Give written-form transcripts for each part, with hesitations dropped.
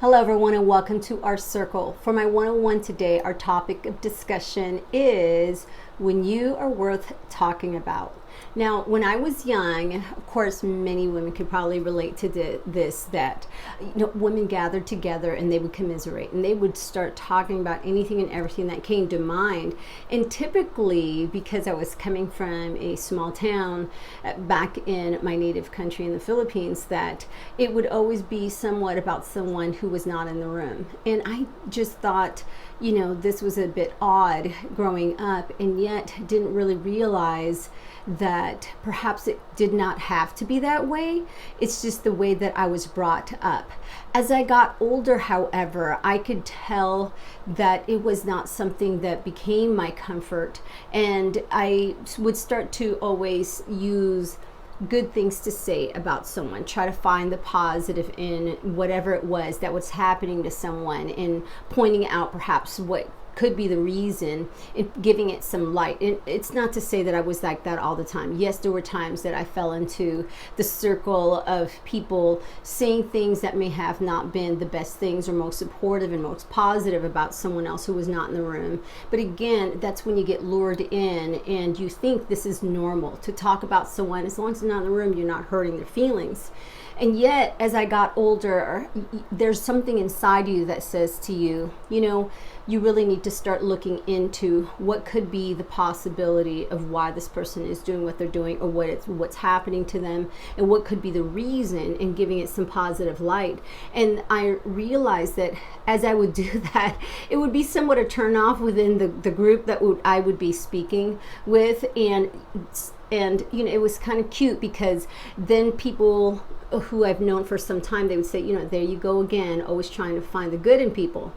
Hello everyone and welcome to our circle. For my 101 today, our topic of discussion is when you are worth talking about. Now, when I was young, of course, many women could probably relate to this, that women gathered together and they would commiserate and they would start talking about anything and everything that came to mind. And typically, because I was coming from a small town back in my native country in the Philippines, that it would always be somewhat about someone who was not in the room. And I just thought, this was a bit odd growing up, and yet didn't really realize that perhaps it did not have to be that way. It's just the way that I was brought up. As I got older, however, I could tell that it was not something that became my comfort, and I would start to always use good things to say about someone, try to find the positive in whatever it was that was happening to someone, and pointing out perhaps what could be the reason, and giving it some light. And it's not to say that I was like that all the time. Yes, there were times that I fell into the circle of people saying things that may have not been the best things or most supportive and most positive about someone else who was not in the room. But again, that's when you get lured in and you think this is normal to talk about someone. As long as they're not in the room, you're not hurting their feelings. And yet, as I got older, there's something inside you that says to you, you really need to start looking into what could be the possibility of why this person is doing what they're doing, or what's happening to them, and what could be the reason, and giving it some positive light. And I realized that as I would do that, it would be somewhat a turn off within the group that I would be speaking with. And it was kind of cute, because then people who I've known for some time, they would say, there you go again, always trying to find the good in people.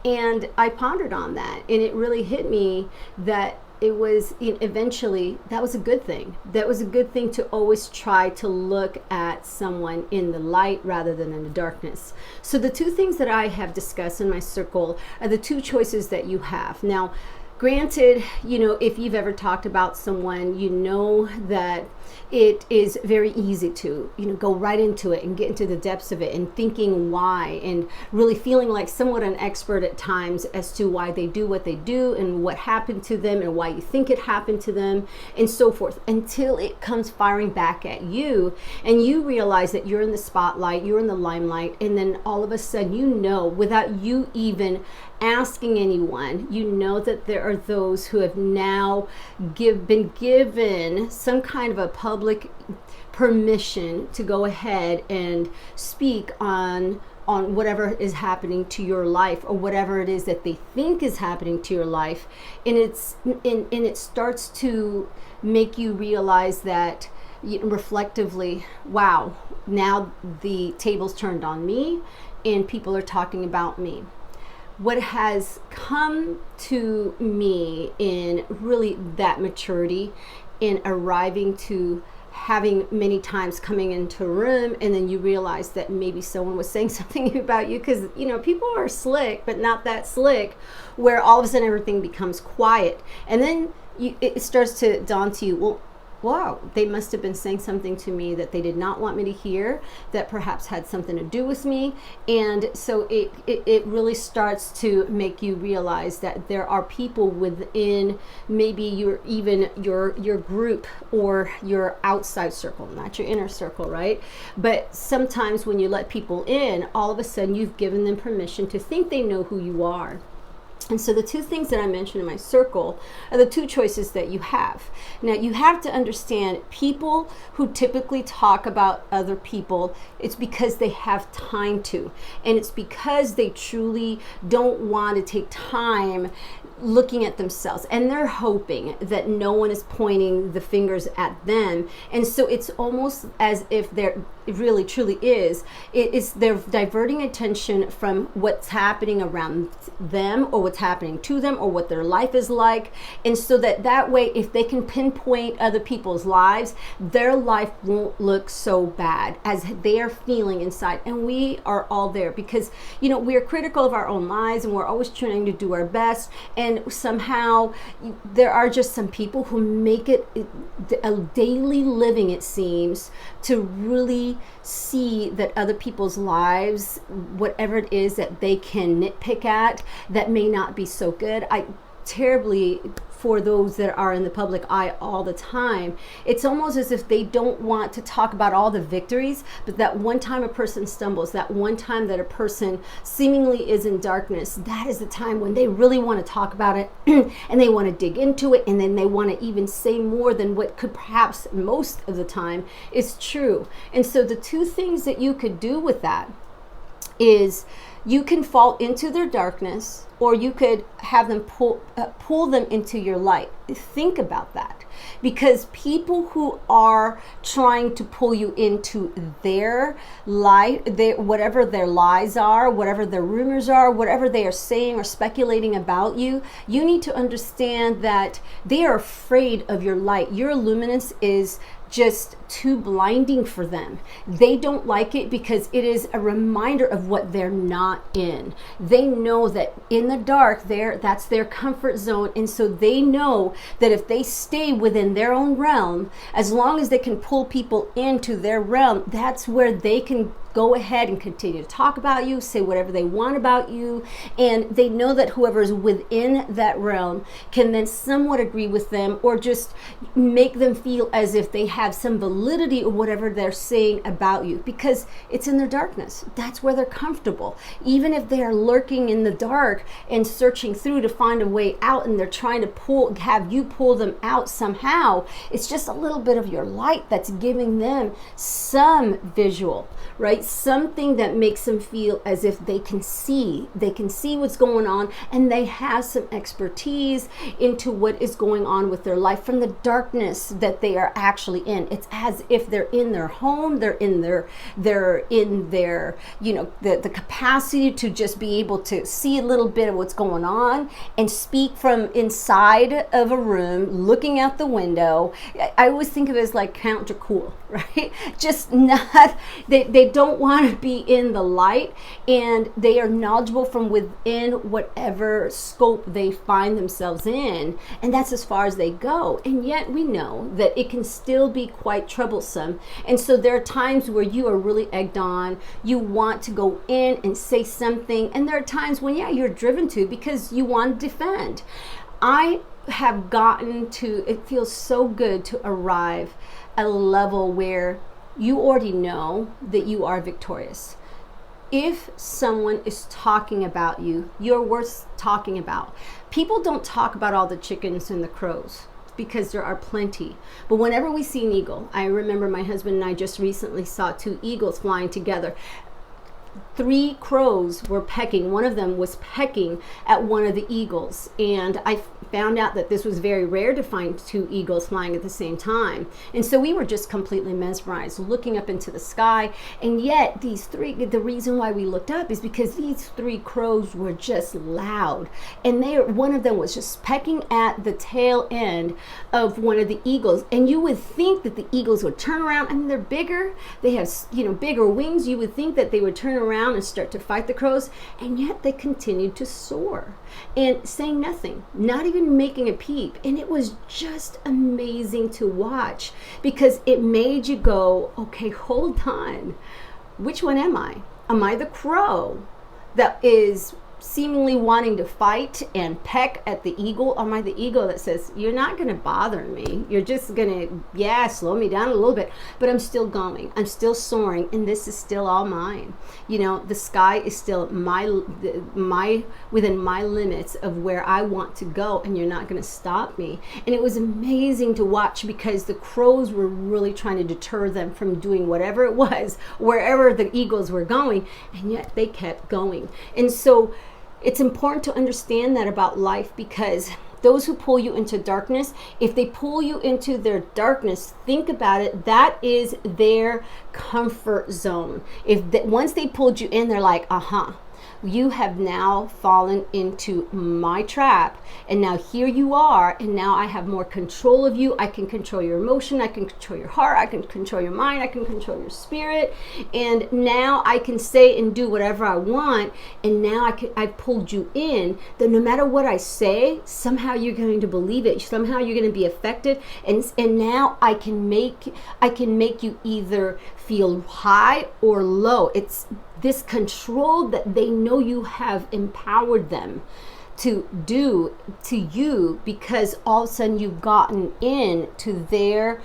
And I pondered on that, and it really hit me that it was eventually, that was a good thing. That was a good thing, to always try to look at someone in the light rather than in the darkness. So the two things that I have discussed in my circle are the two choices that you have. Now, granted, if you've ever talked about someone, you know that it is very easy to, go right into it and get into the depths of it, and thinking why, and really feeling like somewhat an expert at times as to why they do what they do, and what happened to them, and why you think it happened to them, and so forth, until it comes firing back at you, and you realize that you're in the spotlight, you're in the limelight, and then all of a sudden, without you even asking anyone, that there are those who have now been given some kind of a public permission to go ahead and speak on whatever is happening to your life, or whatever it is that they think is happening to your life. And it starts to make you realize that, reflectively, wow, now the tables turned on me and people are talking about me. What has come to me in really that maturity, in arriving to having many times coming into a room, and then you realize that maybe someone was saying something about you, because people are slick but not that slick, where all of a sudden everything becomes quiet, and then it starts to dawn to you, well, wow, they must have been saying something to me that they did not want me to hear, that perhaps had something to do with me. And so it really starts to make you realize that there are people within maybe your group, or your outside circle, not your inner circle, right? But sometimes when you let people in, all of a sudden you've given them permission to think they know who you are. And so the two things that I mentioned in my circle are the two choices that you have. Now, you have to understand, people who typically talk about other people, it's because they have time to. And it's because they truly don't want to take time looking at themselves, and they're hoping that no one is pointing the fingers at them. And so it's almost as if it really truly is, they're diverting attention from what's happening around them, or what's happening to them, or what their life is like. And so that way, if they can pinpoint other people's lives, their life won't look so bad as they are feeling inside. And we are all there because we are critical of our own lives, and we're always trying to do our best. And and somehow there are just some people who make it a daily living, it seems, to really see that other people's lives, whatever it is that they can nitpick at, that may not be so good. I terribly, for those that are in the public eye all the time, it's almost as if they don't want to talk about all the victories, but that one time a person stumbles, that one time that a person seemingly is in darkness, that is the time when they really want to talk about it and they want to dig into it, and then they want to even say more than what could perhaps most of the time is true. And so the two things that you could do with that is you can fall into their darkness, or you could have them pull them into your light. Think about that, because people who are trying to pull you into their light, whatever their lies are, whatever their rumors are, whatever they are saying or speculating about you, you need to understand that they are afraid of your light. Your luminance is just too blinding for them. They don't like it because it is a reminder of what they're not in. They know that in the dark, that's their comfort zone, and so they know that if they stay within their own realm, as long as they can pull people into their realm, that's where they can go ahead and continue to talk about you, say whatever they want about you, and they know that whoever is within that realm can then somewhat agree with them, or just make them feel as if they have some validity of whatever they're saying about you, because it's in their darkness. That's where they're comfortable. Even if they are lurking in the dark and searching through to find a way out, and they're trying to have you pull them out somehow, it's just a little bit of your light that's giving them some visual, right? Something that makes them feel as if they can see what's going on, and they have some expertise into what is going on with their life from the darkness that they are actually in. It's as if they're in their home, they're in their the capacity to just be able to see a little bit of what's going on and speak from inside of a room, looking out the window. I always think of it as like countercool, right? Just not, they don't want to be in the light, and they are knowledgeable from within whatever scope they find themselves in, and that's as far as they go. And yet we know that it can still be quite troublesome, and so there are times where you are really egged on, you want to go in and say something, and there are times when you're driven to, because you want to defend. I have gotten to, it feels so good to arrive at a level where you already know that you are victorious. If someone is talking about you, you're worth talking about. People don't talk about all the chickens and the crows, because there are plenty. But whenever we see an eagle, I remember my husband and I just recently saw 2 eagles flying together. 3 crows were pecking. One of them was pecking at one of the eagles. And I found out that this was very rare to find 2 eagles flying at the same time. And so we were just completely mesmerized, looking up into the sky. And yet these 3, the reason why we looked up is because these 3 crows were just loud. And one of them was just pecking at the tail end of one of the eagles. And you would think that the eagles would turn around. I mean, they're bigger. They have, bigger wings. You would think that they would turn around and start to fight the crows, and yet they continued to soar and saying nothing, not even making a peep. And it was just amazing to watch, because it made you go, okay, hold on, which one am I? Am I the crow that is seemingly wanting to fight and peck at the eagle? Or am I the eagle that says, you're not going to bother me, you're just going to slow me down a little bit, but I'm still going, I'm still soaring, and this is still all mine. The sky is still within my limits of where I want to go, and you're not going to stop me. And it was amazing to watch, because the crows were really trying to deter them from doing whatever it was, wherever the eagles were going, and yet they kept going. And so it's important to understand that about life, because those who pull you into darkness, if they pull you into their darkness, think about it, that is their comfort zone. Once they pulled you in, they're like, You have now fallen into my trap. And now here you are. And now I have more control of you. I can control your emotion. I can control your heart. I can control your mind. I can control your spirit. And now I can say and do whatever I want. And now I've pulled you in. That no matter what I say, somehow you're going to believe it. Somehow you're going to be affected. And now I can make you either feel high or low. It's this control that they know you have empowered them to do to you, because all of a sudden you've gotten in to their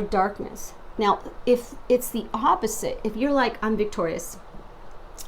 darkness. Now, if it's the opposite, if you're like, I'm victorious,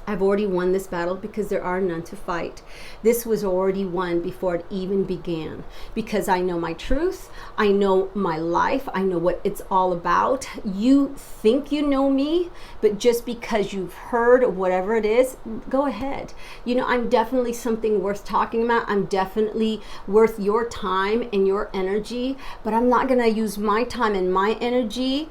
I've already won this battle because there are none to fight. This was already won before it even began, because I know my truth. I know my life. I know what it's all about. You think you know me, but just because you've heard whatever it is, go ahead. I'm definitely something worth talking about. I'm definitely worth your time and your energy, but I'm not going to use my time and my energy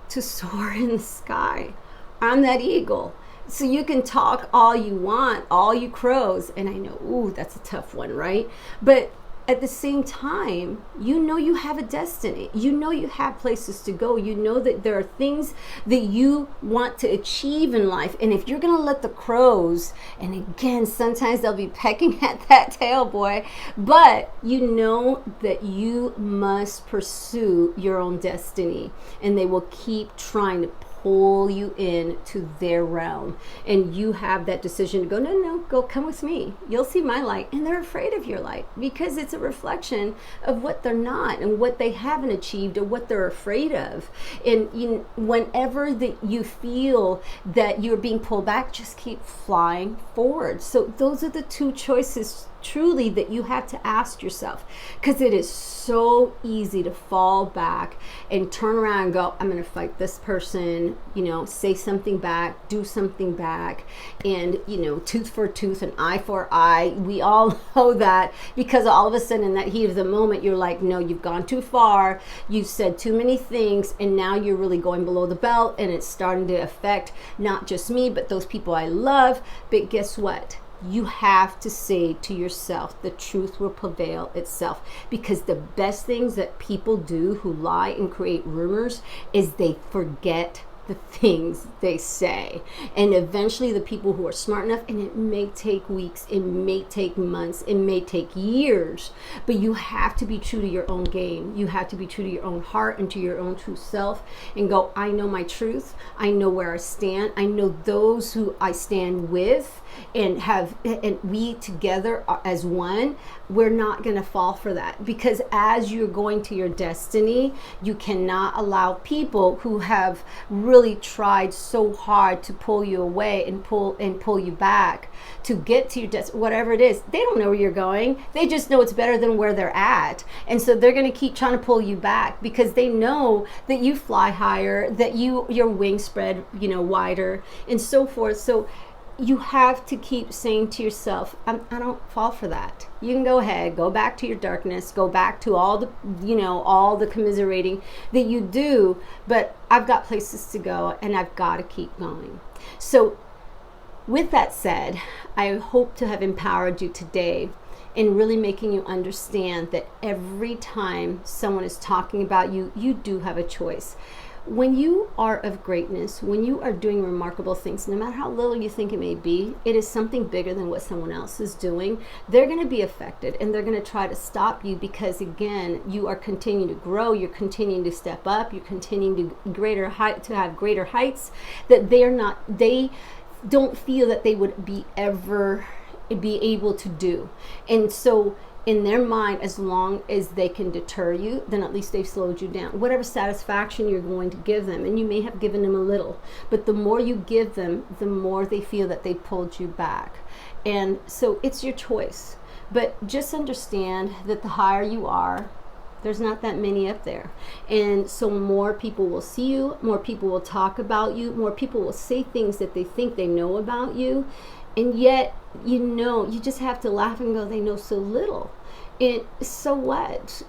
to soar in the sky. I'm that eagle. So you can talk all you want, all you crows, and I know, ooh, that's a tough one, right? But at the same time, you have a destiny. You have places to go. You know that there are things that you want to achieve in life. And if you're going to let the crows, and again, sometimes they'll be pecking at that tail, boy, but you know that you must pursue your own destiny, and they will keep trying to pull you in to their realm, and you have that decision to go, no, go, come with me, you'll see my light. And they're afraid of your light because it's a reflection of what they're not and what they haven't achieved or what they're afraid of. And whenever that you feel that you're being pulled back, just keep flying forward. So those are the two choices truly that you have to ask yourself, because it is so easy to fall back and turn around and go, I'm going to fight this person, say something back, do something back, and tooth for tooth and eye for eye. We all know that, because all of a sudden in that heat of the moment you're like, no, you've gone too far, you've said too many things, and now you're really going below the belt, and it's starting to affect not just me but those people I love. But guess what? You have to say to yourself, the truth will prevail itself, because the best things that people do who lie and create rumors is they forget the things they say. And eventually the people who are smart enough, and it may take weeks, it may take months, it may take years, but you have to be true to your own game. You have to be true to your own heart and to your own true self, and go, I know my truth, I know where I stand, I know those who I stand with, and we together as one. We're not going to fall for that, because as you're going to your destiny, you cannot allow people who have really tried so hard to pull you away and pull you back to get to your destiny, whatever it is. They don't know where you're going. They just know it's better than where they're at, and so they're going to keep trying to pull you back, because they know that you fly higher, that your wings spread wider, and so forth. So you have to keep saying to yourself, I don't fall for that. You can go ahead, go back to your darkness, go back to all the commiserating that you do, but I've got places to go, and I've got to keep going. So with that said, I hope to have empowered you today in really making you understand that every time someone is talking about you, you do have a choice. When you are of greatness, when you are doing remarkable things, no matter how little you think it may be, it is something bigger than what someone else is doing. They're going to be affected, and they're going to try to stop you, because again, you are continuing to grow, you're continuing to step up, you're continuing to have greater heights that they don't feel that they would ever be able to do. And so in their mind, as long as they can deter you, then at least they've slowed you down. Whatever satisfaction you're going to give them, and you may have given them a little, but the more you give them, the more they feel that they pulled you back. And so it's your choice. But just understand that the higher you are, there's not that many up there. And so more people will see you, more people will talk about you, more people will say things that they think they know about you. And yet, you just have to laugh and go, they know so little. And so what?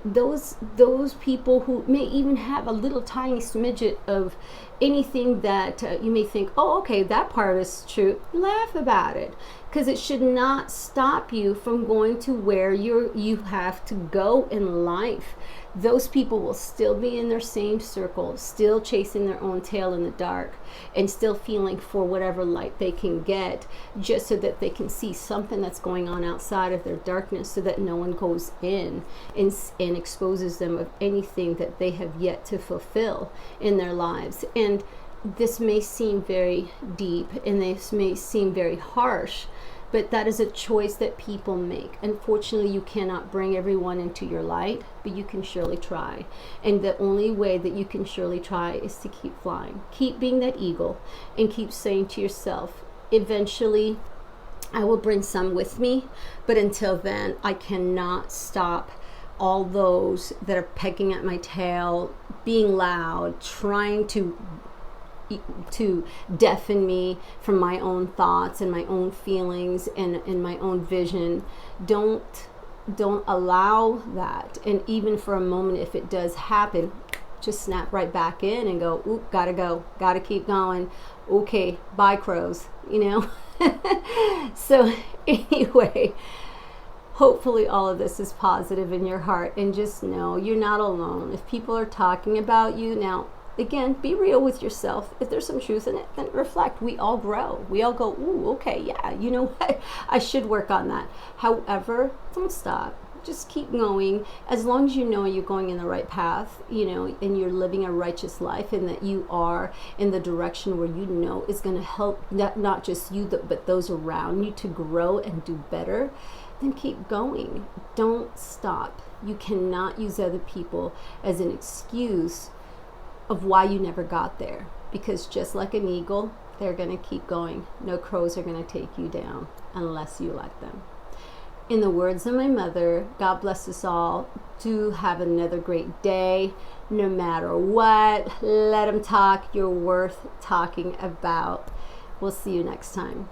those people who may even have a little tiny smidget of anything that you may think, oh, okay, that part is true, laugh about it, because it should not stop you from going to where you have to go in life. Those people will still be in their same circle, still chasing their own tail in the dark, and still feeling for whatever light they can get, just so that they can see something that's going on outside of their darkness, so that no one goes in and exposes them of anything that they have yet to fulfill in their lives. And this may seem very deep, and this may seem very harsh, but that is a choice that people make. Unfortunately, you cannot bring everyone into your light, but you can surely try. And the only way that you can surely try is to keep flying. Keep being that eagle, and keep saying to yourself, eventually I will bring some with me, but until then, I cannot stop all those that are pecking at my tail, being loud, trying to deafen me from my own thoughts and my own feelings and my own vision. Don't allow that. And even for a moment, if it does happen, just snap right back in and go, oop, gotta go, gotta keep going. Okay, bye crows, So anyway, hopefully all of this is positive in your heart, and just know you're not alone. If people are talking about you now, again, be real with yourself. If there's some truth in it, then reflect. We all grow. We all go, ooh, okay, yeah, you know what? I should work on that. However, don't stop. Just keep going. As long as you know you're going in the right path, and you're living a righteous life, and that you are in the direction where you know is going to help not just you, but those around you to grow and do better, then keep going. Don't stop. You cannot use other people as an excuse of why you never got there, because just like an eagle, they're going to keep going. No crows are going to take you down unless you let them. In the words of my mother, God bless us all. Do have another great day. No matter what, let them talk. You're worth talking about. We'll see you next time.